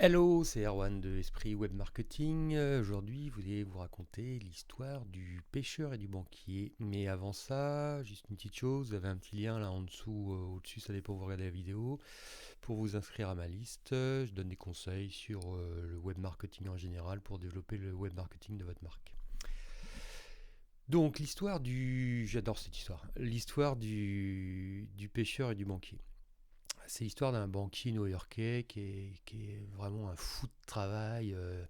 Hello, c'est Erwan de Esprit Web Marketing. Aujourd'hui, je voulais vous raconter l'histoire du pêcheur et du banquier. Mais avant ça, juste une petite chose, vous avez un petit lien là en dessous, au-dessus, ça dépend où vous regardez la vidéo. Pour vous inscrire à ma liste, je donne des conseils sur le web marketing en général pour développer le web marketing de votre marque. Donc l'histoire du... J'adore cette histoire. L'histoire du pêcheur et du banquier. C'est l'histoire d'un banquier new-yorkais qui est vraiment un fou de travail. Il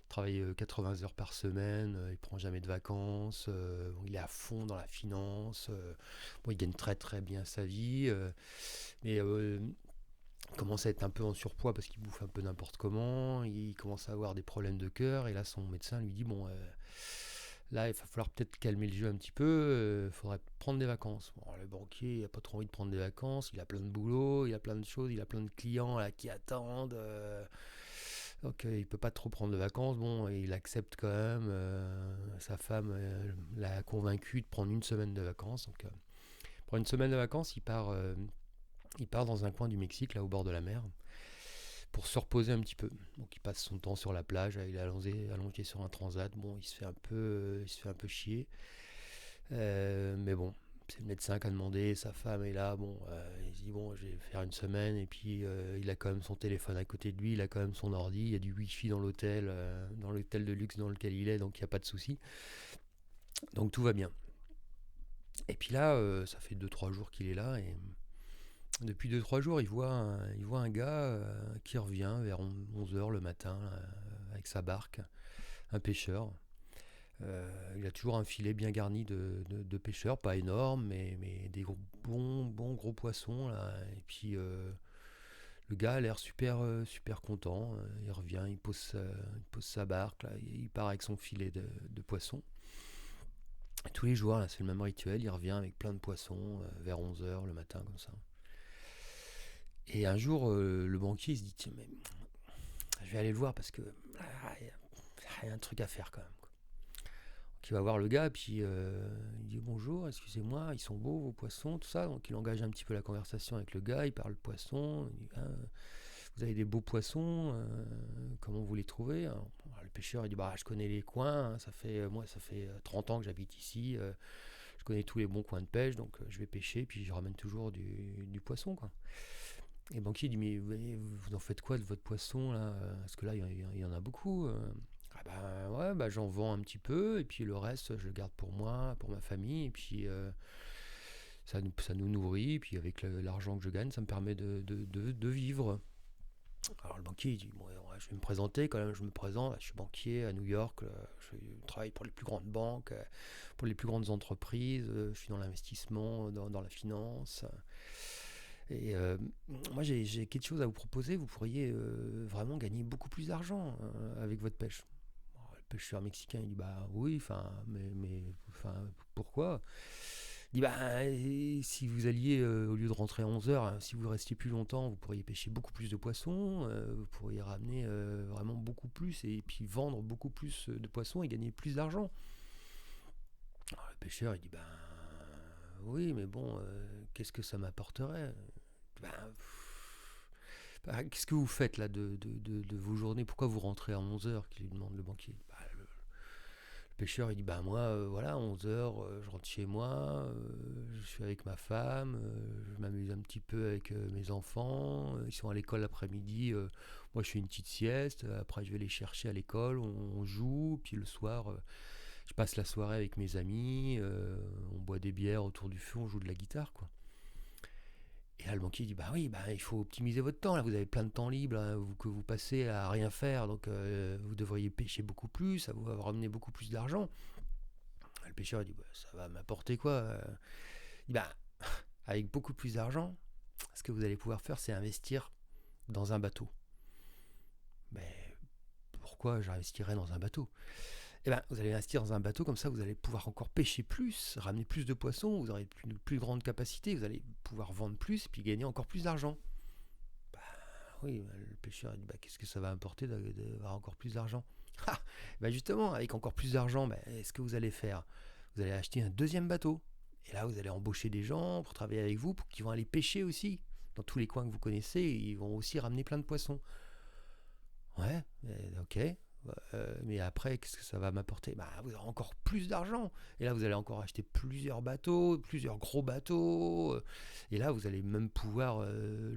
travaille 80 heures par semaine, il prend jamais de vacances, bon, il est à fond dans la finance, bon, il gagne très très bien sa vie, mais il commence à être un peu en surpoids parce qu'il bouffe un peu n'importe comment, il commence à avoir des problèmes de cœur, et là son médecin lui dit, bon, là il va falloir peut-être calmer le jeu un petit peu, il faudrait prendre des vacances. Bon, le banquier il n'a pas trop envie de prendre des vacances, il a plein de boulot, il a plein de choses, il a plein de clients là, qui attendent. Donc il peut pas trop prendre de vacances, bon, et il accepte quand même. Sa femme l'a convaincu de prendre une semaine de vacances. Donc pour une semaine de vacances, il part dans un coin du Mexique, là au bord de la mer, pour se reposer un petit peu. Donc il passe son temps sur la plage, il est allongé sur un transat. Bon, il se fait un peu chier. Mais bon, c'est le médecin qui a demandé, sa femme est là, bon, il se dit bon, je vais faire une semaine, et puis il a quand même son téléphone à côté de lui, il a quand même son ordi, il y a du wifi dans l'hôtel de luxe dans lequel il est, donc il n'y a pas de souci, donc tout va bien. Et puis là, ça fait 2 3 jours qu'il est là, et depuis 2 3 jours, il voit un gars qui revient vers 11 h le matin, avec sa barque, un pêcheur. Il a toujours un filet bien garni de pêcheurs, pas énorme, mais des bons gros poissons là. Et puis le gars a l'air super content. Il revient, il pose sa barque, là, il part avec son filet de poissons. Et tous les jours, là, c'est le même rituel. Il revient avec plein de poissons vers 11 h le matin, comme ça. Et un jour, le banquier il se dit, tiens, mais je vais aller le voir parce que il y a un truc à faire quand même. Qui va voir le gars, et puis il dit bonjour, excusez-moi, ils sont beaux vos poissons, tout ça. Donc il engage un petit peu la conversation avec le gars, il parle poisson, il dit, ah, vous avez des beaux poissons, comment vous les trouvez? Alors, le pêcheur il dit bah je connais les coins, hein, ça fait 30 ans que j'habite ici, je connais tous les bons coins de pêche, donc je vais pêcher, puis je ramène toujours du poisson, quoi. Et le banquier dit mais vous en faites quoi de votre poisson là? Parce que là il y en a beaucoup. Ah bah ouais, bah j'en vends un petit peu, et puis le reste je le garde pour moi, pour ma famille, et puis ça nous nourrit, et puis avec l'argent que je gagne, ça me permet de vivre. Alors le banquier il dit bon, ouais, je vais me présenter quand même, je me présente, je suis banquier à New York, je travaille pour les plus grandes banques, pour les plus grandes entreprises, je suis dans l'investissement, dans la finance. Et moi, j'ai quelque chose à vous proposer. Vous pourriez vraiment gagner beaucoup plus d'argent avec votre pêche. Bon, le pêcheur mexicain, il dit bah oui, enfin, enfin, pourquoi? Il dit bah si vous alliez, au lieu de rentrer à 11 heures, si vous restiez plus longtemps, vous pourriez pêcher beaucoup plus de poissons, vous pourriez ramener vraiment beaucoup plus, et puis vendre beaucoup plus de poissons et gagner plus d'argent. Alors, le pêcheur, il dit bah oui, mais bon, qu'est-ce que ça m'apporterait? Ben, bah, qu'est-ce que vous faites là de vos journées? Pourquoi vous rentrez à 11 heures qu'il lui demande le banquier? Bah, le pêcheur il dit bah moi voilà 11 heures je rentre chez moi, je suis avec ma femme, je m'amuse un petit peu avec mes enfants, ils sont à l'école l'après-midi, moi je fais une petite sieste, après je vais les chercher à l'école, on joue, puis le soir je passe la soirée avec mes amis, on boit des bières autour du feu, on joue de la guitare, quoi. Et là, le banquier dit bah oui, bah, il faut optimiser votre temps. Là, vous avez plein de temps libre là, que vous passez à rien faire, donc vous devriez pêcher beaucoup plus, ça vous va ramener beaucoup plus d'argent. Le pêcheur il dit bah, ça va m'apporter quoi? Il dit bah avec beaucoup plus d'argent, ce que vous allez pouvoir faire, c'est investir dans un bateau. Mais pourquoi j'investirais dans un bateau? Eh ben, vous allez investir dans un bateau, comme ça vous allez pouvoir encore pêcher plus, ramener plus de poissons, vous aurez une plus grande capacité, vous allez pouvoir vendre plus, et puis gagner encore plus d'argent. Bah oui, le pêcheur il dit bah, qu'est-ce que ça va importer d'avoir encore plus d'argent? Ah, bah justement, avec encore plus d'argent, bah, ce que vous allez faire, vous allez acheter un deuxième bateau. Et là, vous allez embaucher des gens pour travailler avec vous, pour qu'ils vont aller pêcher aussi. Dans tous les coins que vous connaissez, ils vont aussi ramener plein de poissons. Ouais, ok. Mais après, qu'est-ce que ça va m'apporter? Bah, vous aurez encore plus d'argent. Et là, vous allez encore acheter plusieurs bateaux, plusieurs gros bateaux. Et là, vous allez même pouvoir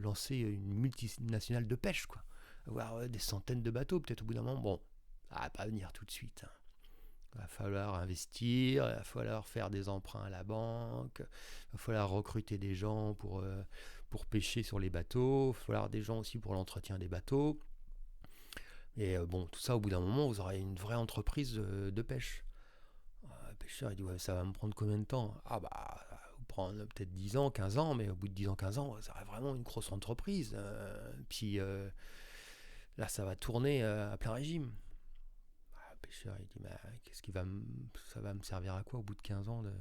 lancer une multinationale de pêche, quoi. Avoir des centaines de bateaux, peut-être au bout d'un moment. Bon, ça va pas venir tout de suite, hein. Il va falloir investir, il va falloir faire des emprunts à la banque, il va falloir recruter des gens pour pêcher sur les bateaux, il va falloir des gens aussi pour l'entretien des bateaux. Et bon, tout ça, au bout d'un moment, vous aurez une vraie entreprise de pêche. Le pêcheur, il dit, ouais, ça va me prendre combien de temps? Ah bah, ça va vous prendre peut-être 10 ans, 15 ans, mais au bout de 10 ans, 15 ans, ça sera vraiment une grosse entreprise. Puis là, ça va tourner à plein régime. Le pêcheur, il dit, mais qu'est-ce qui va ça va me servir à quoi au bout de 15 ans de...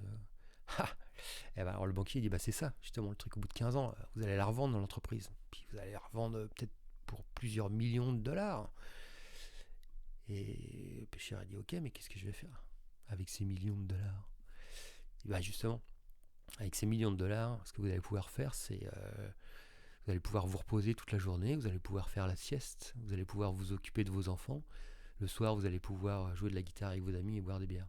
Et ben, alors le banquier il dit, bah c'est ça, justement, le truc, au bout de 15 ans, vous allez la revendre dans l'entreprise. Puis vous allez la revendre peut-être pour plusieurs millions de dollars. Et le pêcheur a dit, ok, mais qu'est-ce que je vais faire avec ces millions de dollars? Et bah justement, avec ces millions de dollars, ce que vous allez pouvoir faire, c'est vous allez pouvoir vous reposer toute la journée, vous allez pouvoir faire la sieste, vous allez pouvoir vous occuper de vos enfants. Le soir, vous allez pouvoir jouer de la guitare avec vos amis et boire des bières.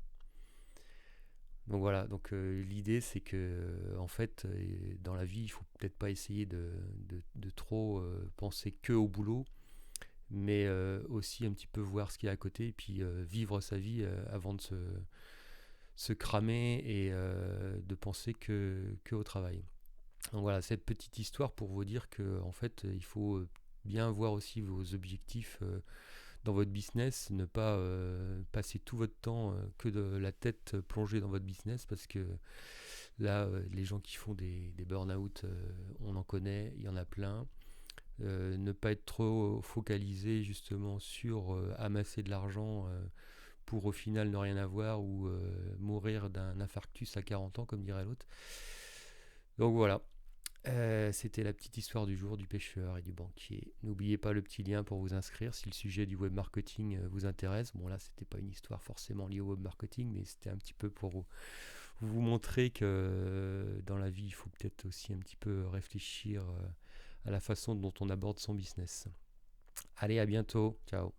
Donc voilà, donc l'idée c'est que en fait dans la vie il faut peut-être pas essayer de trop penser que au boulot, mais aussi un petit peu voir ce qu'il y a à côté et puis vivre sa vie avant de se cramer et de penser que au travail. Donc voilà, cette petite histoire pour vous dire que en fait il faut bien voir aussi vos objectifs dans votre business, ne pas passer tout votre temps que de la tête plongée dans votre business, parce que là, les gens qui font des burn-out, on en connaît, il y en a plein. Ne pas être trop focalisé justement sur amasser de l'argent pour au final ne rien avoir ou mourir d'un infarctus à 40 ans, comme dirait l'autre. Donc voilà, c'était la petite histoire du jour du pêcheur et du banquier. N'oubliez pas le petit lien pour vous inscrire si le sujet du web marketing vous intéresse. Bon là, c'était pas une histoire forcément liée au web marketing, mais c'était un petit peu pour vous montrer que dans la vie, il faut peut-être aussi un petit peu réfléchir à la façon dont on aborde son business. Allez, à bientôt. Ciao.